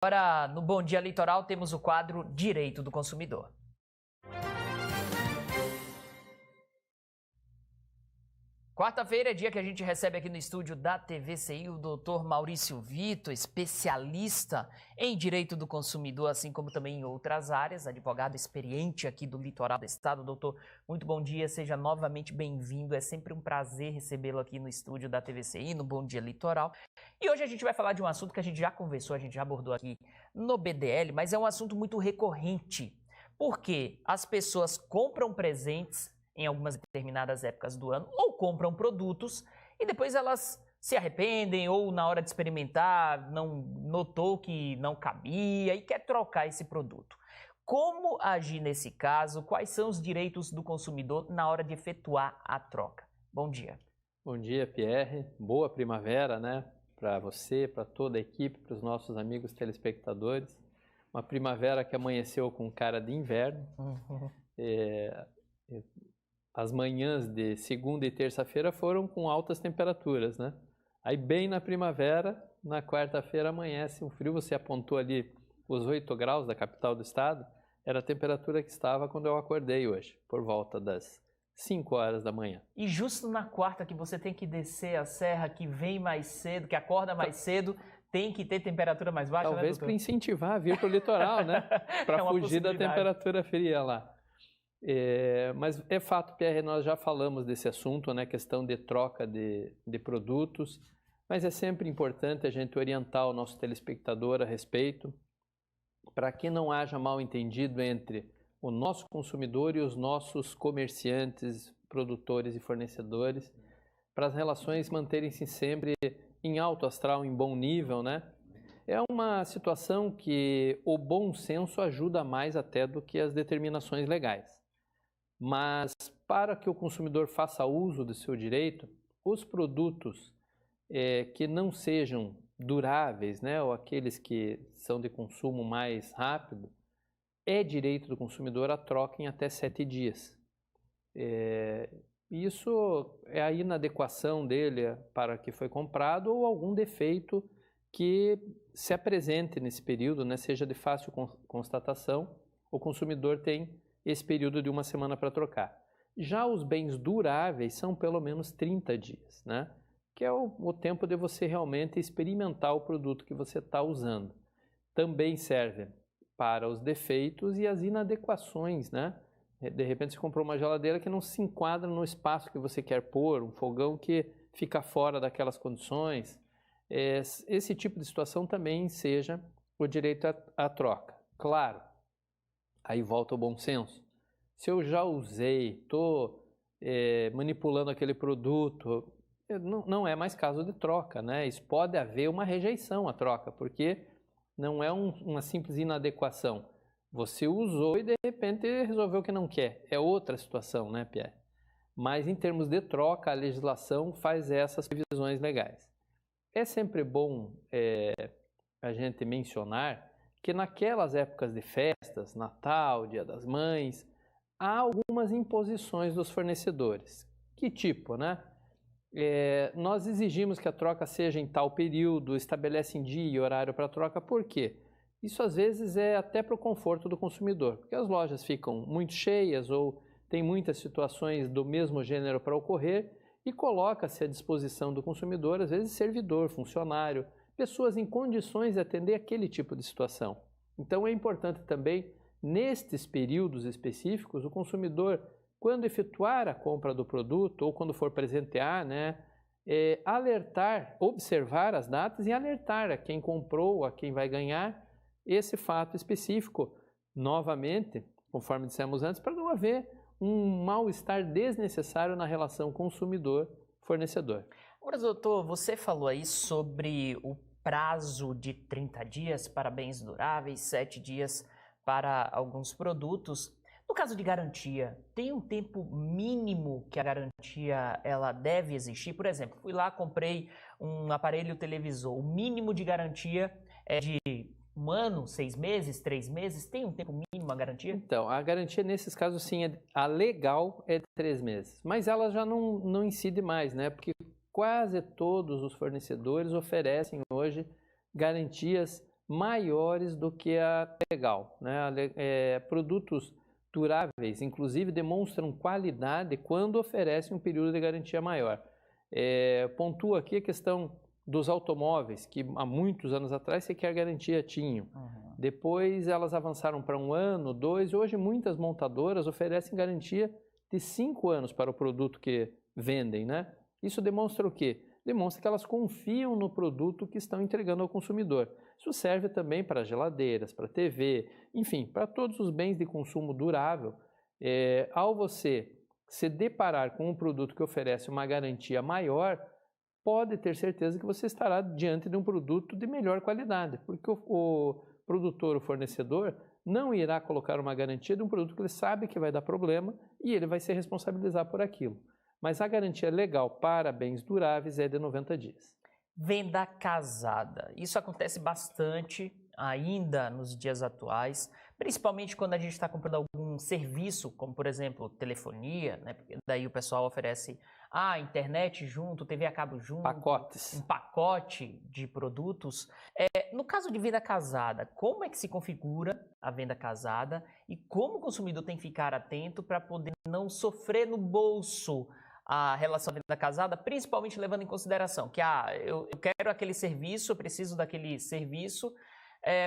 Agora, no Bom Dia Litoral, temos o quadro Direito do Consumidor. Quarta-feira é dia que a gente recebe aqui no estúdio da TVCI o Dr. Maurício Vitor, especialista em Direito do Consumidor, assim como também em outras áreas, advogado experiente aqui do litoral do estado. Doutor, muito bom dia, seja novamente bem-vindo. É sempre um prazer recebê-lo aqui no estúdio da TVCI, no Bom Dia Litoral. E hoje a gente vai falar de um assunto que a gente já conversou, a gente já abordou aqui no BDL, mas é um assunto muito recorrente, porque as pessoas compram presentes em algumas determinadas épocas do ano, ou compram produtos e depois elas se arrependem ou na hora de experimentar não notou que não cabia e quer trocar esse produto. Como agir nesse caso? Quais são os direitos do consumidor na hora de efetuar a troca? Bom dia. Bom dia, Pierre. Boa primavera, né? Para você, para toda a equipe, para os nossos amigos telespectadores. Uma primavera que amanheceu com cara de inverno. As manhãs de segunda e terça-feira foram com altas temperaturas, né? Aí bem na primavera, na quarta-feira amanhece um frio. Você apontou ali os 8 graus da capital do estado. Era a temperatura que estava quando eu acordei hoje, por volta das 5 horas da manhã. E justo na quarta que você tem que descer a serra, que vem mais cedo, que acorda mais cedo, tem que ter temperatura mais baixa, talvez, né, para incentivar a vir para o litoral, né? Para fugir da temperatura fria lá. Mas é fato, Pierre, nós já falamos desse assunto, né? Questão de troca de produtos, mas é sempre importante a gente orientar o nosso telespectador a respeito, para que não haja mal entendido entre o nosso consumidor e os nossos comerciantes, produtores e fornecedores, para as relações manterem-se sempre em alto astral, em bom nível, né? É uma situação que o bom senso ajuda mais até do que as determinações legais. Mas para que o consumidor faça uso do seu direito, os produtos que não sejam duráveis, né, ou aqueles que são de consumo mais rápido, é direito do consumidor a troca em até 7 dias. Isso é a inadequação dele para que foi comprado ou algum defeito que se apresente nesse período, né, seja de fácil constatação, o consumidor tem esse período de 1 semana para trocar. Já os bens duráveis são pelo menos 30 dias, né? Que é o tempo de você realmente experimentar o produto que você está usando. Também serve para os defeitos e as inadequações, né? De repente você comprou uma geladeira que não se enquadra no espaço que você quer pôr, um fogão que fica fora daquelas condições. Esse tipo de situação também seja o direito à troca. Claro, aí volta o bom senso. Se eu já usei, estou manipulando aquele produto, não é mais caso de troca, né? Isso pode haver uma rejeição à troca, porque não é uma simples inadequação. Você usou e de repente resolveu que não quer. É outra situação, né, Pierre? Mas em termos de troca, a legislação faz essas previsões legais. É sempre bom a gente mencionar que naquelas épocas de festas, Natal, Dia das Mães, há algumas imposições dos fornecedores. Que tipo, né? Nós exigimos que a troca seja em tal período, estabelecem dia e horário para a troca. Por quê? Isso às vezes é até para o conforto do consumidor, porque as lojas ficam muito cheias ou tem muitas situações do mesmo gênero para ocorrer e coloca-se à disposição do consumidor, às vezes servidor, funcionário, pessoas em condições de atender aquele tipo de situação. Então é importante também, nestes períodos específicos, o consumidor, quando efetuar a compra do produto ou quando for presentear, né, alertar, observar as datas e alertar a quem comprou, a quem vai ganhar esse fato específico, novamente, conforme dissemos antes, para não haver um mal-estar desnecessário na relação consumidor-fornecedor. Agora, doutor, você falou aí sobre o prazo de 30 dias para bens duráveis, 7 dias para alguns produtos. No caso de garantia, tem um tempo mínimo que a garantia ela deve existir? Por exemplo, fui lá, comprei um aparelho televisor, o mínimo de garantia é de 1 ano, 6 meses, 3 meses? Tem um tempo mínimo a garantia? Então, a garantia nesses casos sim, a legal é de 3 meses, mas ela já não incide mais, né? Porque quase todos os fornecedores oferecem hoje garantias maiores do que a legal, né? Produtos duráveis, inclusive, demonstram qualidade quando oferecem um período de garantia maior. Pontua aqui a questão dos automóveis, que há muitos anos atrás sequer garantia tinham. Uhum. Depois elas avançaram para 1 ano, 2, hoje muitas montadoras oferecem garantia de 5 anos para o produto que vendem, né? Isso demonstra o quê? Demonstra que elas confiam no produto que estão entregando ao consumidor. Isso serve também para geladeiras, para TV, enfim, para todos os bens de consumo durável. Ao você se deparar com um produto que oferece uma garantia maior, pode ter certeza que você estará diante de um produto de melhor qualidade, porque o produtor, o fornecedor, não irá colocar uma garantia de um produto que ele sabe que vai dar problema e ele vai se responsabilizar por aquilo. Mas a garantia legal para bens duráveis é de 90 dias. Venda casada. Isso acontece bastante ainda nos dias atuais, principalmente quando a gente está comprando algum serviço, como por exemplo telefonia, né? Porque daí o pessoal oferece internet junto, TV a cabo junto, Pacotes. um pacote de produtos. No caso de venda casada, como é que se configura a venda casada e como o consumidor tem que ficar atento para poder não sofrer no bolso a relação da venda casada, principalmente levando em consideração que eu quero aquele serviço, eu preciso daquele serviço,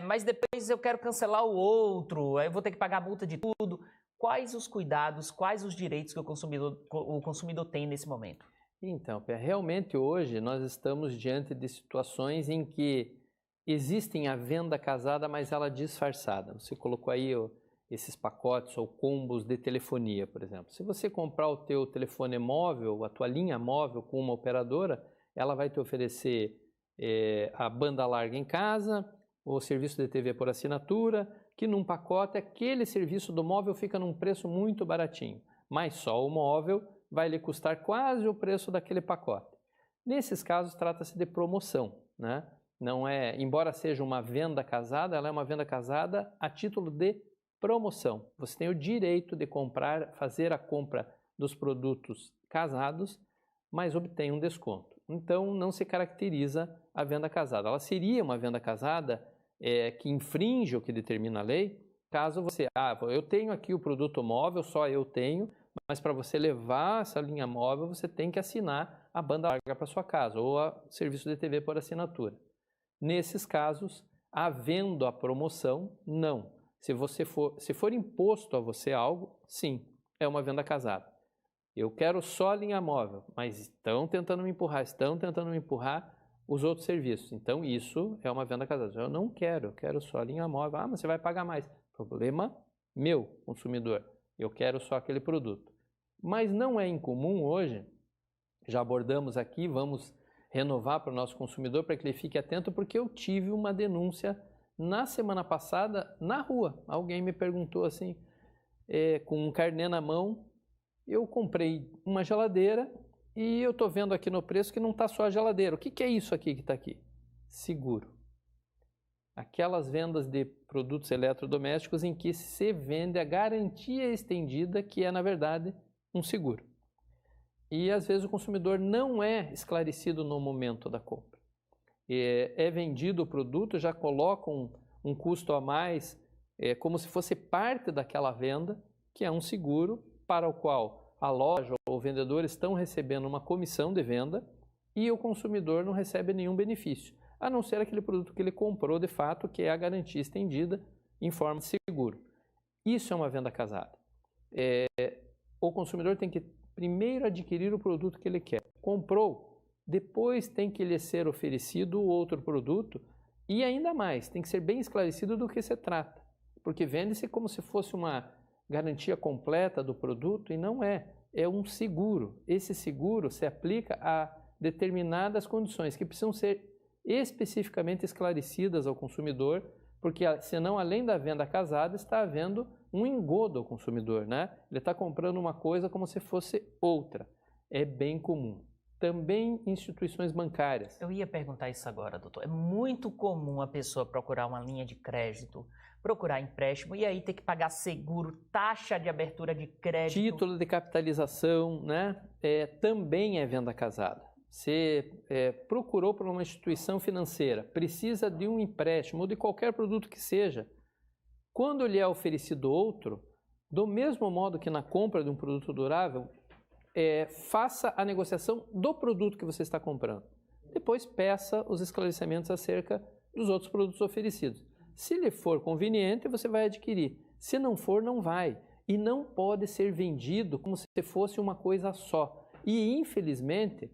mas depois eu quero cancelar o outro, eu vou ter que pagar a multa de tudo. Quais os cuidados, quais os direitos que o consumidor tem nesse momento? Então, realmente hoje nós estamos diante de situações em que existem a venda casada, mas ela disfarçada. Você colocou aí esses pacotes ou combos de telefonia, por exemplo. Se você comprar o teu telefone móvel, a tua linha móvel com uma operadora, ela vai te oferecer a banda larga em casa, o serviço de TV por assinatura, que num pacote aquele serviço do móvel fica num preço muito baratinho, mas só o móvel vai lhe custar quase o preço daquele pacote. Nesses casos trata-se de promoção, né? Não embora seja uma venda casada, ela é uma venda casada a título de promoção. Você tem o direito de fazer a compra dos produtos casados, mas obtém um desconto. Então não se caracteriza a venda casada. Ela seria uma venda casada que infringe o que determina a lei, caso você, eu tenho aqui o produto móvel, só eu tenho, mas para você levar essa linha móvel, você tem que assinar a banda larga para sua casa, ou o serviço de TV por assinatura. Nesses casos, havendo a promoção, não. Se for imposto a você algo, sim, é uma venda casada. Eu quero só a linha móvel, mas estão tentando me empurrar os outros serviços. Então, isso é uma venda casada. Eu não quero, eu quero só a linha móvel. Mas você vai pagar mais. Problema meu, consumidor. Eu quero só aquele produto. Mas não é incomum hoje, já abordamos aqui, vamos renovar para o nosso consumidor para que ele fique atento, porque eu tive uma denúncia na semana passada na rua. Alguém me perguntou assim, com um carnê na mão, eu comprei uma geladeira e eu estou vendo aqui no preço que não está só a geladeira. O que é isso aqui que está aqui? Seguro. Aquelas vendas de produtos eletrodomésticos em que se vende a garantia estendida, que é, na verdade, um seguro. E, às vezes, o consumidor não é esclarecido no momento da compra. É vendido o produto, já coloca um custo a mais, como se fosse parte daquela venda, que é um seguro para o qual a loja ou o vendedor estão recebendo uma comissão de venda e o consumidor não recebe nenhum benefício, a não ser aquele produto que ele comprou de fato, que é a garantia estendida em forma de seguro. Isso é uma venda casada. O consumidor tem que primeiro adquirir o produto que ele quer. Comprou, depois tem que lhe ser oferecido outro produto e ainda mais, tem que ser bem esclarecido do que se trata, porque vende-se como se fosse uma garantia completa do produto e não é um seguro. Esse seguro se aplica a determinadas condições que precisam ser especificamente esclarecidas ao consumidor, porque senão, além da venda casada, está havendo um engodo ao consumidor, né? Ele está comprando uma coisa como se fosse outra. É bem comum. Também instituições bancárias. Eu ia perguntar isso agora, doutor. É muito comum a pessoa procurar uma linha de crédito, procurar empréstimo e aí ter que pagar seguro, taxa de abertura de crédito. Título de capitalização, né? Também é venda casada. você procurou por uma instituição financeira, precisa de um empréstimo ou de qualquer produto que seja, quando lhe é oferecido outro, do mesmo modo que na compra de um produto durável, faça a negociação do produto que você está comprando. Depois peça os esclarecimentos acerca dos outros produtos oferecidos. Se lhe for conveniente, você vai adquirir. Se não for, não vai. E não pode ser vendido como se fosse uma coisa só. E, infelizmente,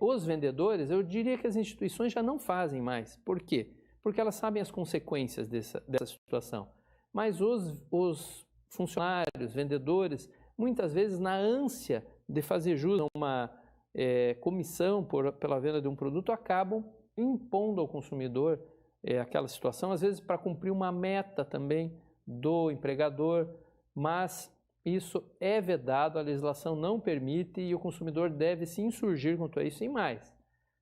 os vendedores, eu diria que as instituições já não fazem mais. Por quê? Porque elas sabem as consequências dessa situação. Mas os funcionários, vendedores, muitas vezes na ânsia de fazer jus a uma comissão pela venda de um produto, acabam impondo ao consumidor aquela situação, às vezes para cumprir uma meta também do empregador, mas isso é vedado, a legislação não permite e o consumidor deve se insurgir quanto a isso e mais.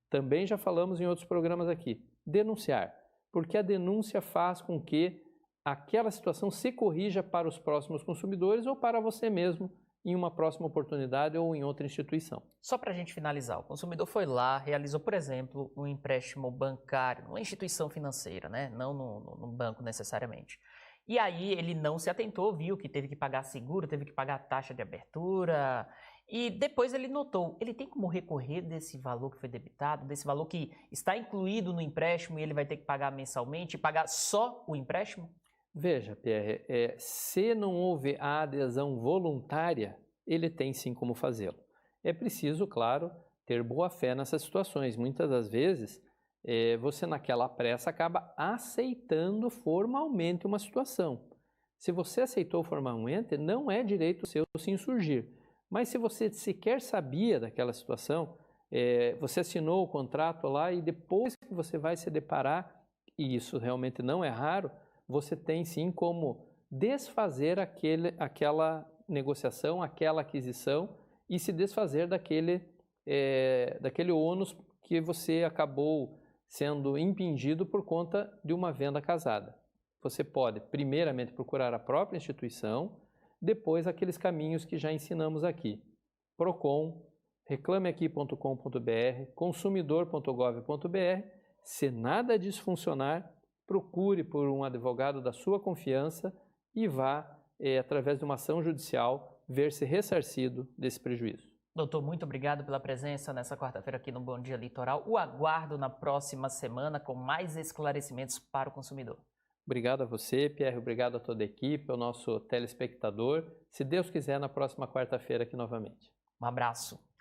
Também já falamos em outros programas aqui, denunciar, porque a denúncia faz com que aquela situação se corrija para os próximos consumidores ou para você mesmo em uma próxima oportunidade ou em outra instituição. Só para a gente finalizar, o consumidor foi lá, realizou, por exemplo, um empréstimo bancário, numa instituição financeira, né? Não no banco necessariamente. E aí ele não se atentou, viu que teve que pagar seguro, teve que pagar taxa de abertura, e depois ele notou, ele tem como recorrer desse valor que foi debitado, desse valor que está incluído no empréstimo e ele vai ter que pagar mensalmente e pagar só o empréstimo? Veja, Pierre, se não houve a adesão voluntária, ele tem sim como fazê-lo. É preciso, claro, ter boa fé nessas situações. Muitas das vezes, você naquela pressa acaba aceitando formalmente uma situação. Se você aceitou formalmente, não é direito seu se insurgir. Mas se você sequer sabia daquela situação, você assinou o contrato lá e depois que você vai se deparar, e isso realmente não é raro, você tem sim como desfazer aquela negociação, aquela aquisição e se desfazer daquele ônus que você acabou sendo impingido por conta de uma venda casada. Você pode, primeiramente, procurar a própria instituição, depois aqueles caminhos que já ensinamos aqui. Procon, reclameaqui.com.br, consumidor.gov.br. Se nada disso funcionar, procure por um advogado da sua confiança e vá, através de uma ação judicial, ver-se ressarcido desse prejuízo. Doutor, muito obrigado pela presença nessa quarta-feira aqui no Bom Dia Litoral. O aguardo na próxima semana com mais esclarecimentos para o consumidor. Obrigado a você, Pierre, obrigado a toda a equipe, ao nosso telespectador. Se Deus quiser, na próxima quarta-feira aqui novamente. Um abraço.